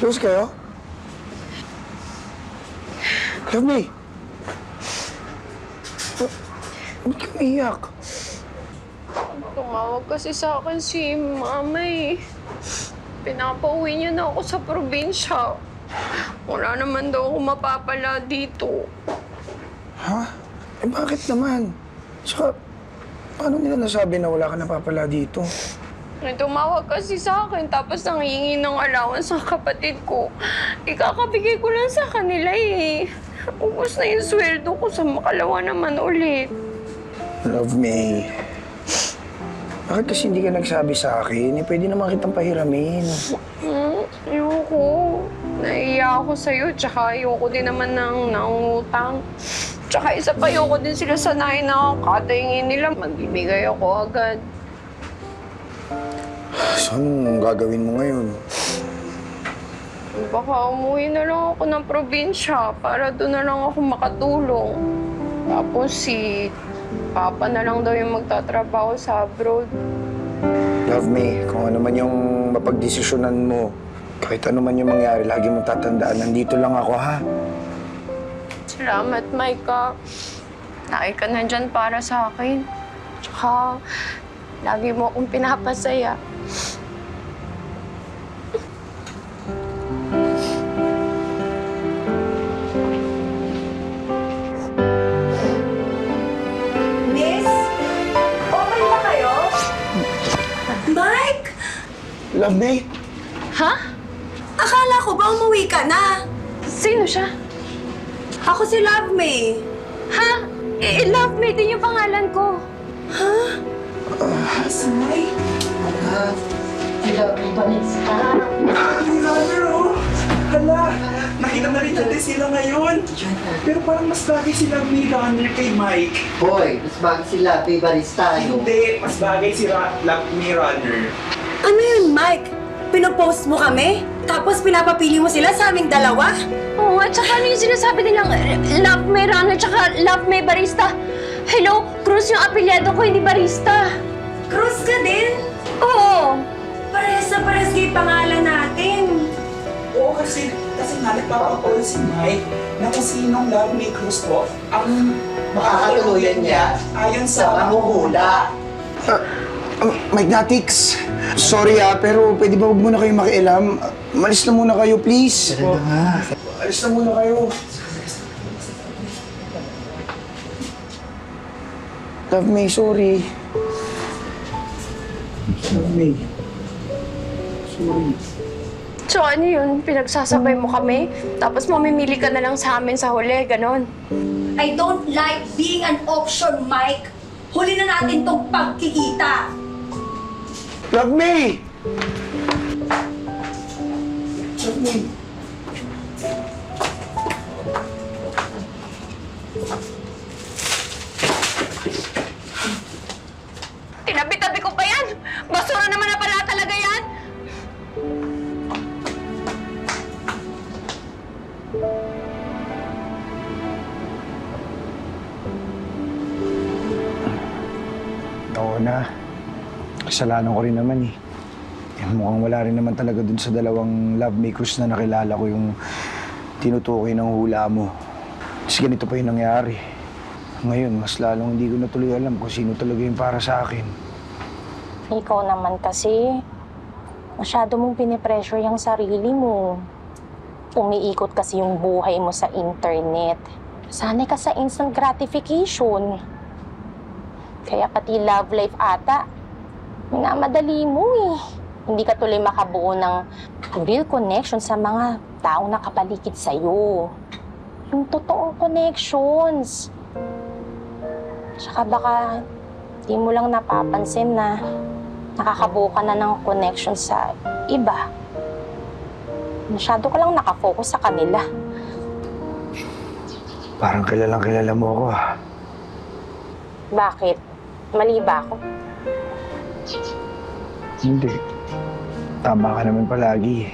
Close kayo? Love me. Ba't ka umiyak? Tumawag kasi sa akin si Mama eh. Pinapauwi niya na ako sa probinsya. Wala naman daw ako mapapala dito. Ha? Eh bakit naman? Tsaka, paano nila nasabi na wala ka napapala dito? May tumawag kasi sa akin tapos nanghihingi ng allowance sa kapatid ko. Ikakabigay ko lang sa kanila eh. Ubus na yung sweldo ko sa makalawa naman ulit. Love me. Bakit kasi hindi ka nagsabi sa akin? Eh, pwede naman kitang pahiramin. Ayoko. Naiiya ako sa'yo, tsaka ayoko din naman ng nangungutang. Tsaka isa pa, ayoko din sila sanayin na kada hingin nila, magbibigay ako agad. So, anong gagawin mo ngayon? Baka umuwi na lang ako ng probinsya para doon na lang ako makatulong. Tapos si Papa na lang daw yung magtatrabaho sa abroad. Love me, kung ano man yung mapagdesisyonan mo, kahit ano man yung mangyari, lagi mong tatandaan, nandito lang ako, ha? Salamat, Micah. Lagi ka nandyan para sa akin. Tsaka, lagi mo akong pinapasaya. Miss? Okay na kayo? Mike? Love me? Ha? Akala ko ba umuwi ka na? Sino siya? Ako si Love May. Ha? Love me din yung pangalan ko. Ha? Ismay? Brother, oh! Hala! Nakita na rin natin sila ngayon. Pero parang mas bagay sila ni Runner kay Mike. Hoy, mas bagay sila, favorite tayo. Hindi, mas bagay si ni Runner. Ano yun, Mike? Pinopost mo kami? Tapos pinapapili mo sila sa aming dalawa? Oo, at saka ano yung sinasabi nilang Love May Runner tsaka Love May Barista? Hello, Cruz yung apelyado ko, hindi barista. Cruz ka din? Oo. Parehas na parehas kayo pangalan natin. Oo, kasi nga nagpapakol si Mike na kung sinong Love May Cruz po ang makakatuluyan niya ayon sa mahuhula. Mike Natix, sorry pero pwede ba huwag muna kayo makialam? Malis na muna kayo, please. Alis na muna kayo. Love me, sorry. Love me. Sorry. So ano yun, pinagsasabay mo kami? Tapos mamimili ka na lang sa amin sa huli, ganon. I don't like being an option, Mike. Huli na natin tong pagkikita. Love me! Love me. Tinabi-tabi ko pa yan! Basura naman na pala talaga yan! Oo na. Kasalanan ko rin naman eh. Mukhang wala rin naman talaga dun sa dalawang love makers na nakilala ko yung tinutukoy ng hula mo. Kasi ganito pa yung nangyari. Ngayon, mas lalong hindi ko na tuloy alam kung sino talaga yung para sa akin. Ikaw naman kasi, masyado mong pinipressure yung sarili mo. Umiikot kasi yung buhay mo sa internet. Sanay ka sa instant gratification. Kaya pati love life ata, minamadali mo eh. Hindi ka tuloy makabuo ng real connection sa mga taong nakapaligid sa'yo. Yung totoong connections. Tsaka baka di mo lang napapansin na nakakabuo ka na ng connection sa iba. Masyado ka lang nakafocus sa kanila. Parang kilalang-kilala mo ako ah. Bakit? Mali ba ako? Hindi. Tama ka naman palagi eh.